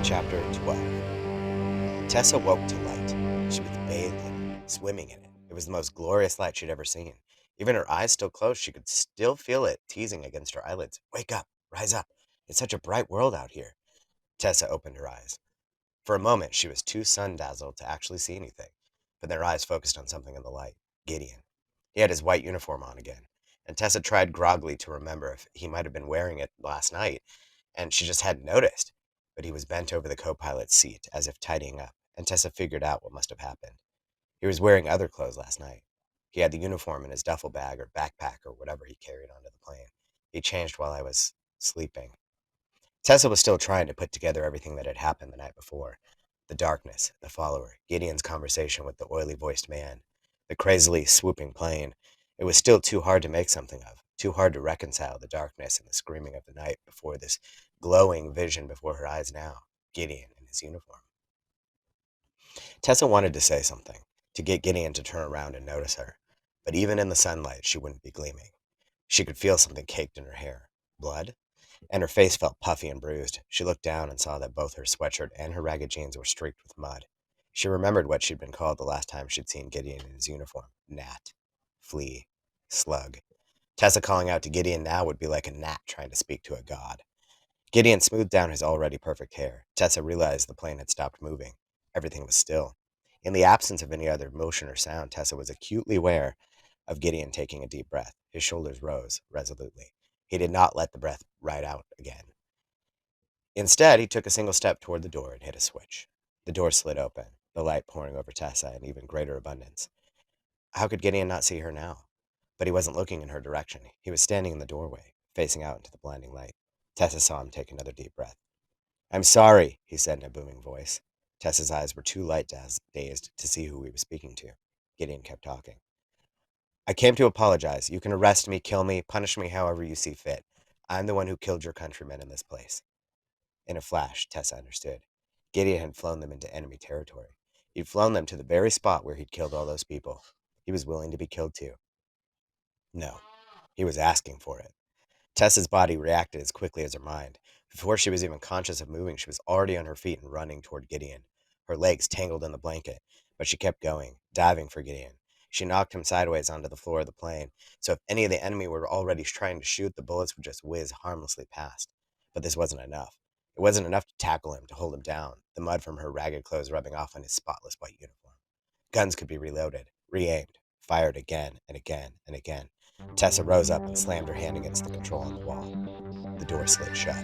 Chapter 12. Tessa woke to light. She was bathed in it, swimming in it. It was the most glorious light she'd ever seen. Even her eyes still closed, she could still feel it teasing against her eyelids. Wake up! Rise up! It's such a bright world out here. Tessa opened her eyes. For a moment, she was too sun-dazzled to actually see anything, but then her eyes focused on something in the light. Gideon. He had his white uniform on again, and Tessa tried groggily to remember if he might have been wearing it last night, and she just hadn't noticed. But he was bent over the co-pilot's seat, as if tidying up, and Tessa figured out what must have happened. He was wearing other clothes last night. He had the uniform in his duffel bag or backpack or whatever he carried onto the plane. He changed while I was sleeping. Tessa was still trying to put together everything that had happened the night before. The darkness, the follower, Gideon's conversation with the oily-voiced man, the crazily swooping plane. It was still too hard to make something of, too hard to reconcile the darkness and the screaming of the night before this glowing vision before her eyes now, Gideon in his uniform. Tessa wanted to say something, to get Gideon to turn around and notice her, but even in the sunlight she wouldn't be gleaming. She could feel something caked in her hair. Blood? And her face felt puffy and bruised. She looked down and saw that both her sweatshirt and her ragged jeans were streaked with mud. She remembered what she'd been called the last time she'd seen Gideon in his uniform: gnat, flea, slug. Tessa calling out to Gideon now would be like a gnat trying to speak to a god. Gideon smoothed down his already perfect hair. Tessa realized the plane had stopped moving. Everything was still. In the absence of any other motion or sound, Tessa was acutely aware of Gideon taking a deep breath. His shoulders rose resolutely. He did not let the breath ride out again. Instead, he took a single step toward the door and hit a switch. The door slid open, the light pouring over Tessa in even greater abundance. How could Gideon not see her now? But he wasn't looking in her direction. He was standing in the doorway, facing out into the blinding light. Tessa saw him take another deep breath. I'm sorry, he said in a booming voice. Tessa's eyes were too light-dazed to see who he was speaking to. Gideon kept talking. I came to apologize. You can arrest me, kill me, punish me however you see fit. I'm the one who killed your countrymen in this place. In a flash, Tessa understood. Gideon had flown them into enemy territory. He'd flown them to the very spot where he'd killed all those people. He was willing to be killed too. No, he was asking for it. Tessa's body reacted as quickly as her mind. Before she was even conscious of moving, she was already on her feet and running toward Gideon. Her legs tangled in the blanket, but she kept going, diving for Gideon. She knocked him sideways onto the floor of the plane, so if any of the enemy were already trying to shoot, the bullets would just whiz harmlessly past. But this wasn't enough. It wasn't enough to tackle him, to hold him down, the mud from her ragged clothes rubbing off on his spotless white uniform. Guns could be reloaded, re-aimed, fired again and again and again. Tessa rose up and slammed her hand against the control on the wall. The door slid shut.